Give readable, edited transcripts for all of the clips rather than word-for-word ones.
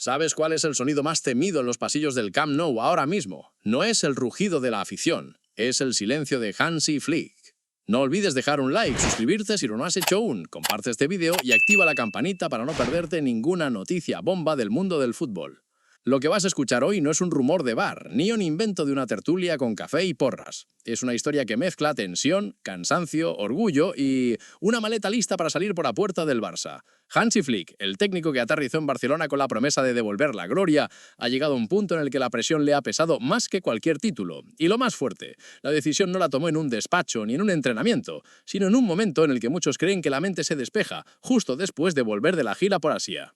¿Sabes cuál es el sonido más temido en los pasillos del Camp Nou ahora mismo? No es el rugido de la afición, es el silencio de Hansi Flick. No olvides dejar un like, suscribirte si no lo has hecho aún, comparte este vídeo y activa la campanita para no perderte ninguna noticia bomba del mundo del fútbol. Lo que vas a escuchar hoy no es un rumor de bar, ni un invento de una tertulia con café y porras. Es una historia que mezcla tensión, cansancio, orgullo y una maleta lista para salir por la puerta del Barça. Hansi Flick, el técnico que aterrizó en Barcelona con la promesa de devolver la gloria, ha llegado a un punto en el que la presión le ha pesado más que cualquier título. Y lo más fuerte, la decisión no la tomó en un despacho ni en un entrenamiento, sino en un momento en el que muchos creen que la mente se despeja, justo después de volver de la gira por Asia.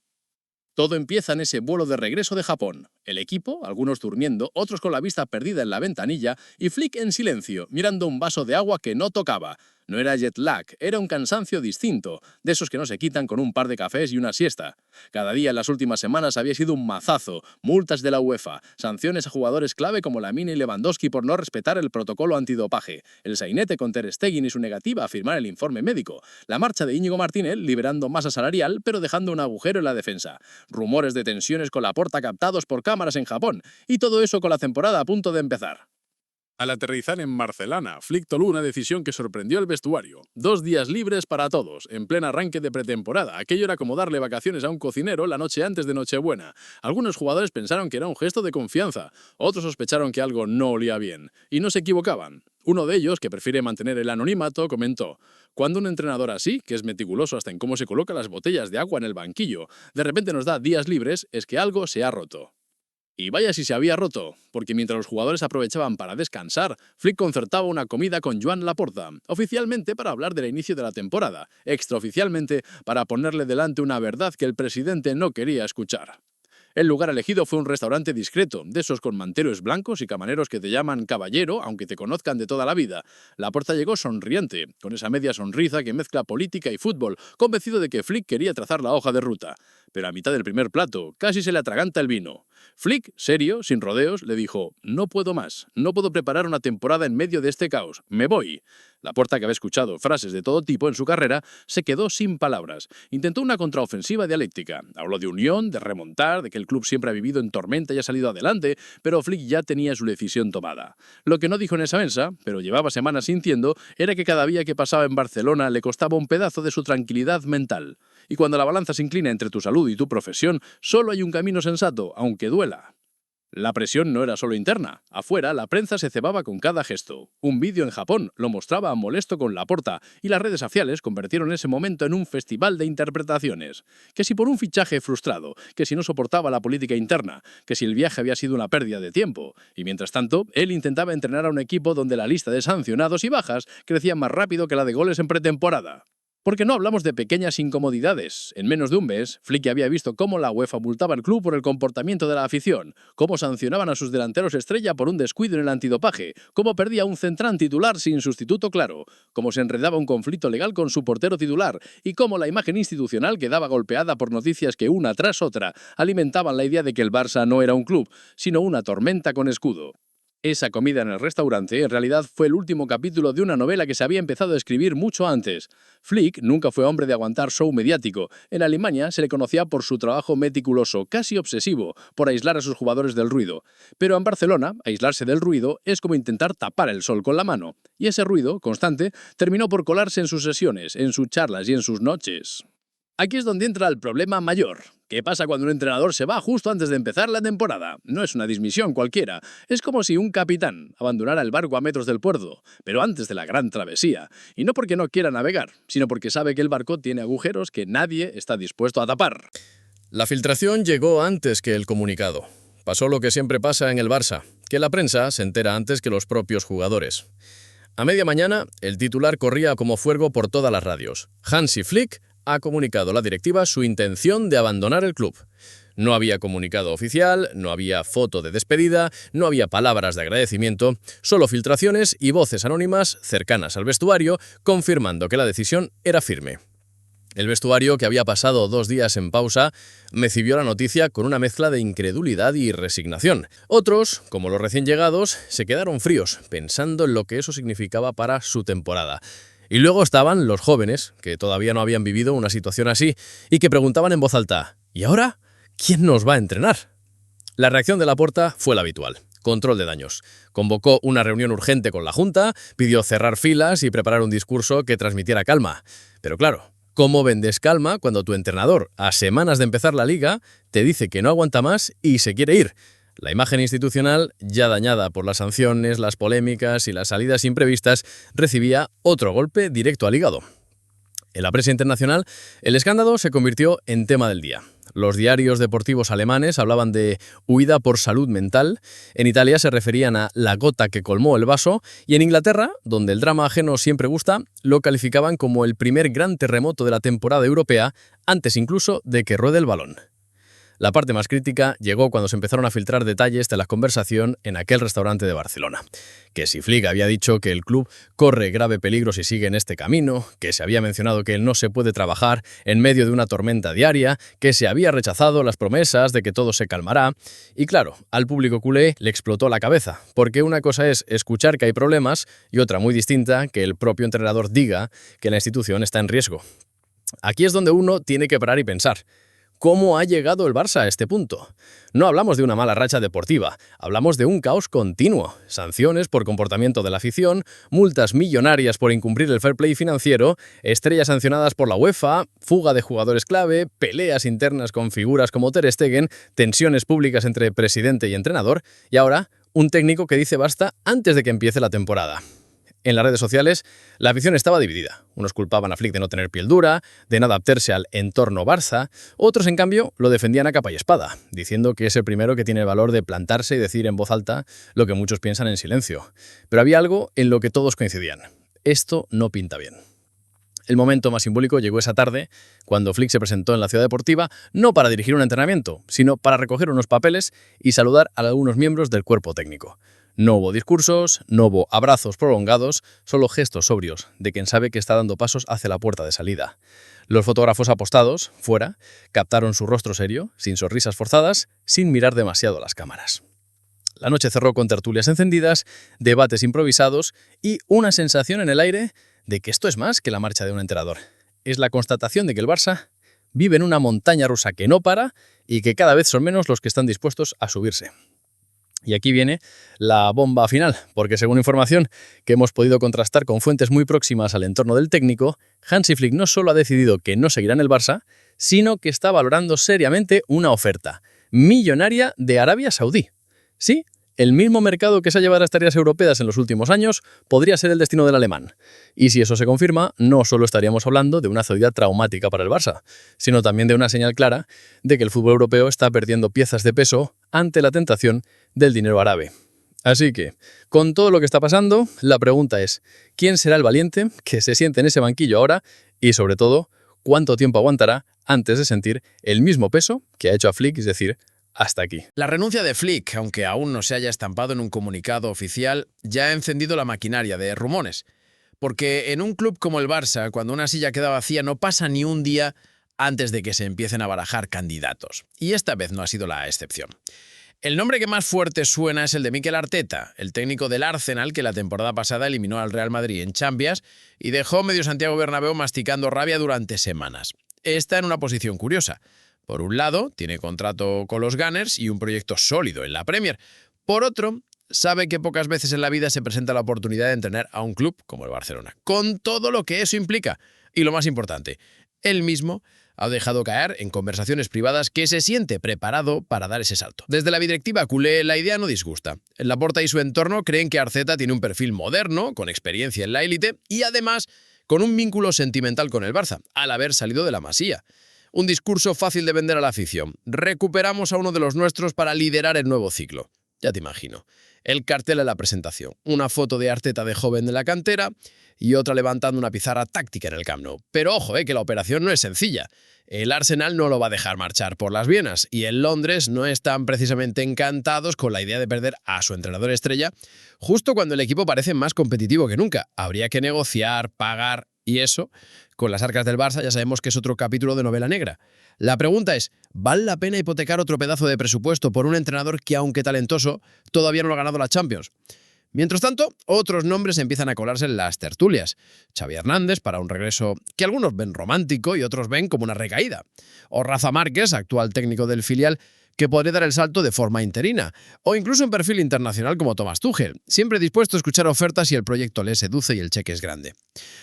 Todo empieza en ese vuelo de regreso de Japón. El equipo, algunos durmiendo, otros con la vista perdida en la ventanilla, y Flick en silencio, mirando un vaso de agua que no tocaba. No era jet lag, era un cansancio distinto, de esos que no se quitan con un par de cafés y una siesta. Cada día en las últimas semanas había sido un mazazo, multas de la UEFA, sanciones a jugadores clave como Lamine y Lewandowski por no respetar el protocolo antidopaje, el sainete con Ter Stegen y su negativa a firmar el informe médico, la marcha de Íñigo Martínez liberando masa salarial pero dejando un agujero en la defensa, rumores de tensiones con Laporta captados por cámaras en Japón, y todo eso con la temporada a punto de empezar. Al aterrizar en Barcelona, Flick tomó una decisión que sorprendió al vestuario. 2 días libres para todos, en pleno arranque de pretemporada. Aquello era como darle vacaciones a un cocinero la noche antes de Nochebuena. Algunos jugadores pensaron que era un gesto de confianza, otros sospecharon que algo no olía bien. Y no se equivocaban. Uno de ellos, que prefiere mantener el anonimato, comentó: cuando un entrenador así, que es meticuloso hasta en cómo se coloca las botellas de agua en el banquillo, de repente nos da días libres, es que algo se ha roto. Y vaya si se había roto, porque mientras los jugadores aprovechaban para descansar, Flick concertaba una comida con Joan Laporta, oficialmente para hablar del inicio de la temporada, extraoficialmente para ponerle delante una verdad que el presidente no quería escuchar. El lugar elegido fue un restaurante discreto, de esos con manteros blancos y camareros que te llaman caballero, aunque te conozcan de toda la vida. Laporta llegó sonriente, con esa media sonrisa que mezcla política y fútbol, convencido de que Flick quería trazar la hoja de ruta. Pero a mitad del primer plato, casi se le atraganta el vino. Flick, serio, sin rodeos, le dijo: no puedo más, no puedo preparar una temporada en medio de este caos, me voy. Laporta, que había escuchado frases de todo tipo en su carrera, se quedó sin palabras. Intentó una contraofensiva dialéctica. Habló de unión, de remontar, de que el club siempre ha vivido en tormenta y ha salido adelante, pero Flick ya tenía su decisión tomada. Lo que no dijo en esa mesa, pero llevaba semanas sintiendo, era que cada día que pasaba en Barcelona le costaba un pedazo de su tranquilidad mental. Y cuando la balanza se inclina entre tu salud y tu profesión, solo hay un camino sensato, aunque duela. La presión no era solo interna. Afuera, la prensa se cebaba con cada gesto. Un vídeo en Japón lo mostraba molesto con Laporta, y las redes sociales convirtieron ese momento en un festival de interpretaciones. Que si por un fichaje frustrado, que si no soportaba la política interna, que si el viaje había sido una pérdida de tiempo. Y mientras tanto, él intentaba entrenar a un equipo donde la lista de sancionados y bajas crecía más rápido que la de goles en pretemporada. Porque no hablamos de pequeñas incomodidades. En menos de un mes, Flick había visto cómo la UEFA multaba al club por el comportamiento de la afición, cómo sancionaban a sus delanteros estrella por un descuido en el antidopaje, cómo perdía un central titular sin sustituto claro, cómo se enredaba un conflicto legal con su portero titular y cómo la imagen institucional quedaba golpeada por noticias que una tras otra alimentaban la idea de que el Barça no era un club, sino una tormenta con escudo. Esa comida en el restaurante en realidad fue el último capítulo de una novela que se había empezado a escribir mucho antes. Flick nunca fue hombre de aguantar show mediático. En Alemania se le conocía por su trabajo meticuloso, casi obsesivo, por aislar a sus jugadores del ruido. Pero en Barcelona, aislarse del ruido es como intentar tapar el sol con la mano. Y ese ruido, constante, terminó por colarse en sus sesiones, en sus charlas y en sus noches. Aquí es donde entra el problema mayor. ¿Qué pasa cuando un entrenador se va justo antes de empezar la temporada? No es una dismisión cualquiera. Es como si un capitán abandonara el barco a metros del puerto, pero antes de la gran travesía. Y no porque no quiera navegar, sino porque sabe que el barco tiene agujeros que nadie está dispuesto a tapar. La filtración llegó antes que el comunicado. Pasó lo que siempre pasa en el Barça, que la prensa se entera antes que los propios jugadores. A media mañana, el titular corría como fuego por todas las radios. Hansi Flick ha comunicado a la directiva su intención de abandonar el club. No había comunicado oficial, no había foto de despedida, no había palabras de agradecimiento, solo filtraciones y voces anónimas cercanas al vestuario confirmando que la decisión era firme. El vestuario, que había pasado 2 días en pausa, recibió la noticia con una mezcla de incredulidad y resignación. Otros, como los recién llegados, se quedaron fríos, pensando en lo que eso significaba para su temporada. Y luego estaban los jóvenes, que todavía no habían vivido una situación así, y que preguntaban en voz alta: ¿y ahora? ¿quién nos va a entrenar? La reacción de Laporta fue la habitual. Control de daños. Convocó una reunión urgente con la Junta, pidió cerrar filas y preparar un discurso que transmitiera calma. Pero claro, ¿cómo vendes calma cuando tu entrenador, a semanas de empezar la liga, te dice que no aguanta más y se quiere ir? La imagen institucional, ya dañada por las sanciones, las polémicas y las salidas imprevistas, recibía otro golpe directo al hígado. En la prensa internacional, el escándalo se convirtió en tema del día. Los diarios deportivos alemanes hablaban de huida por salud mental, en Italia se referían a la gota que colmó el vaso y en Inglaterra, donde el drama ajeno siempre gusta, lo calificaban como el primer gran terremoto de la temporada europea, antes incluso de que ruede el balón. La parte más crítica llegó cuando se empezaron a filtrar detalles de la conversación en aquel restaurante de Barcelona. Que si Flick había dicho que el club corre grave peligro si sigue en este camino, que se había mencionado que él no se puede trabajar en medio de una tormenta diaria, que se había rechazado las promesas de que todo se calmará. Y claro, al público culé le explotó la cabeza, porque una cosa es escuchar que hay problemas y otra muy distinta que el propio entrenador diga que la institución está en riesgo. Aquí es donde uno tiene que parar y pensar. ¿Cómo ha llegado el Barça a este punto? No hablamos de una mala racha deportiva, hablamos de un caos continuo. Sanciones por comportamiento de la afición, multas millonarias por incumplir el fair play financiero, estrellas sancionadas por la UEFA, fuga de jugadores clave, peleas internas con figuras como Ter Stegen, tensiones públicas entre presidente y entrenador, y ahora un técnico que dice basta antes de que empiece la temporada. En las redes sociales, la afición estaba dividida. Unos culpaban a Flick de no tener piel dura, de no adaptarse al entorno Barça. Otros, en cambio, lo defendían a capa y espada, diciendo que es el primero que tiene el valor de plantarse y decir en voz alta lo que muchos piensan en silencio. Pero había algo en lo que todos coincidían. Esto no pinta bien. El momento más simbólico llegó esa tarde, cuando Flick se presentó en la ciudad deportiva, no para dirigir un entrenamiento, sino para recoger unos papeles y saludar a algunos miembros del cuerpo técnico. No hubo discursos, no hubo abrazos prolongados, solo gestos sobrios de quien sabe que está dando pasos hacia la puerta de salida. Los fotógrafos apostados, fuera, captaron su rostro serio, sin sonrisas forzadas, sin mirar demasiado a las cámaras. La noche cerró con tertulias encendidas, debates improvisados y una sensación en el aire de que esto es más que la marcha de un entrenador. Es la constatación de que el Barça vive en una montaña rusa que no para y que cada vez son menos los que están dispuestos a subirse. Y aquí viene la bomba final, porque según información que hemos podido contrastar con fuentes muy próximas al entorno del técnico, Hansi Flick no solo ha decidido que no seguirá en el Barça, sino que está valorando seriamente una oferta millonaria de Arabia Saudí. Sí, el mismo mercado que se ha llevado a las tareas europeas en los últimos años podría ser el destino del alemán. Y si eso se confirma, no solo estaríamos hablando de una salida traumática para el Barça, sino también de una señal clara de que el fútbol europeo está perdiendo piezas de peso ante la tentación del dinero árabe. Así que, con todo lo que está pasando, la pregunta es, ¿quién será el valiente que se siente en ese banquillo ahora? Y sobre todo, ¿cuánto tiempo aguantará antes de sentir el mismo peso que ha hecho a Flick, es decir, hasta aquí? La renuncia de Flick, aunque aún no se haya estampado en un comunicado oficial, ya ha encendido la maquinaria de rumores. Porque en un club como el Barça, cuando una silla queda vacía, no pasa ni un día antes de que se empiecen a barajar candidatos. Y esta vez no ha sido la excepción. El nombre que más fuerte suena es el de Mikel Arteta, el técnico del Arsenal que la temporada pasada eliminó al Real Madrid en Champions y dejó medio Santiago Bernabéu masticando rabia durante semanas. Está en una posición curiosa. Por un lado, tiene contrato con los Gunners y un proyecto sólido en la Premier. Por otro, sabe que pocas veces en la vida se presenta la oportunidad de entrenar a un club como el Barcelona, con todo lo que eso implica. Y lo más importante, él mismo ha dejado caer en conversaciones privadas que se siente preparado para dar ese salto. Desde la directiva culé, la idea no disgusta. Laporta y su entorno creen que Arteta tiene un perfil moderno, con experiencia en la élite y además con un vínculo sentimental con el Barça, al haber salido de la Masía. Un discurso fácil de vender a la afición. Recuperamos a uno de los nuestros para liderar el nuevo ciclo. Ya te imagino. El cartel de la presentación. Una foto de Arteta de joven de la cantera y otra levantando una pizarra táctica en el Camp Nou. Pero ojo, que la operación no es sencilla. El Arsenal no lo va a dejar marchar por las Vienas y en Londres no están precisamente encantados con la idea de perder a su entrenador estrella justo cuando el equipo parece más competitivo que nunca. Habría que negociar, pagar y eso, con las arcas del Barça ya sabemos que es otro capítulo de novela negra. La pregunta es, ¿vale la pena hipotecar otro pedazo de presupuesto por un entrenador que, aunque talentoso, todavía no ha ganado la Champions? Mientras tanto, otros nombres empiezan a colarse en las tertulias. Xavi Hernández para un regreso que algunos ven romántico y otros ven como una recaída. O Rafa Márquez, actual técnico del filial, que podría dar el salto de forma interina, o incluso un perfil internacional como Thomas Tuchel, siempre dispuesto a escuchar ofertas si el proyecto le seduce y el cheque es grande.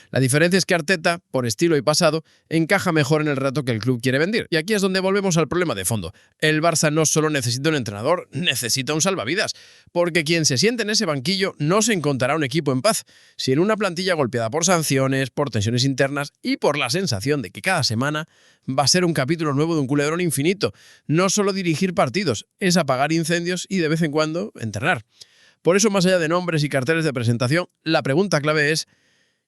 La diferencia es que Arteta, por estilo y pasado, encaja mejor en el reto que el club quiere vender. Y aquí es donde volvemos al problema de fondo. El Barça no solo necesita un entrenador, necesita un salvavidas, porque quien se siente en ese banquillo no se encontrará un equipo en paz, si en una plantilla golpeada por sanciones, por tensiones internas y por la sensación de que cada semana va a ser un capítulo nuevo de un culebrón infinito. No solo dirigir partidos, es apagar incendios y de vez en cuando entrenar. Por eso, más allá de nombres y carteles de presentación, la pregunta clave es: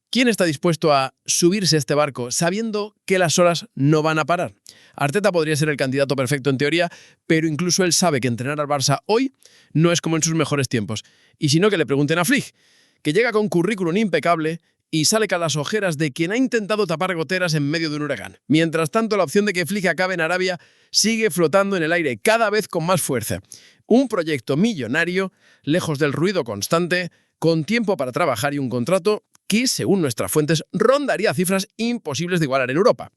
¿quién está dispuesto a subirse a este barco sabiendo que las olas no van a parar? Arteta podría ser el candidato perfecto en teoría, pero incluso él sabe que entrenar al Barça hoy no es como en sus mejores tiempos. Y si no, que le pregunten a Flick, que llega con currículum impecable y sale con las ojeras de quien ha intentado tapar goteras en medio de un huracán. Mientras tanto, la opción de que Flick acabe en Arabia sigue flotando en el aire, cada vez con más fuerza. Un proyecto millonario, lejos del ruido constante, con tiempo para trabajar y un contrato que, según nuestras fuentes, rondaría cifras imposibles de igualar en Europa.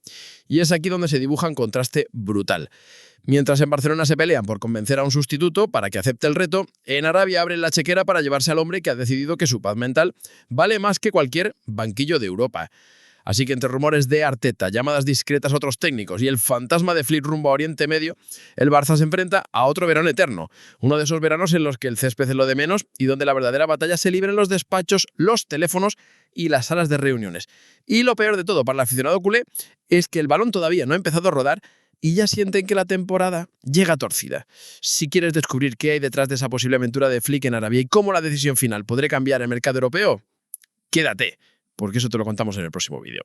Y es aquí donde se dibuja un contraste brutal. Mientras en Barcelona se pelean por convencer a un sustituto para que acepte el reto, en Arabia abren la chequera para llevarse al hombre que ha decidido que su paz mental vale más que cualquier banquillo de Europa. Así que entre rumores de Arteta, llamadas discretas a otros técnicos y el fantasma de Flick rumbo a Oriente Medio, el Barça se enfrenta a otro verano eterno. Uno de esos veranos en los que el césped es lo de menos y donde la verdadera batalla se libra en los despachos, los teléfonos y las salas de reuniones. Y lo peor de todo para el aficionado culé es que el balón todavía no ha empezado a rodar y ya sienten que la temporada llega torcida. Si quieres descubrir qué hay detrás de esa posible aventura de Flick en Arabia y cómo la decisión final podría cambiar el mercado europeo, quédate, porque eso te lo contamos en el próximo vídeo.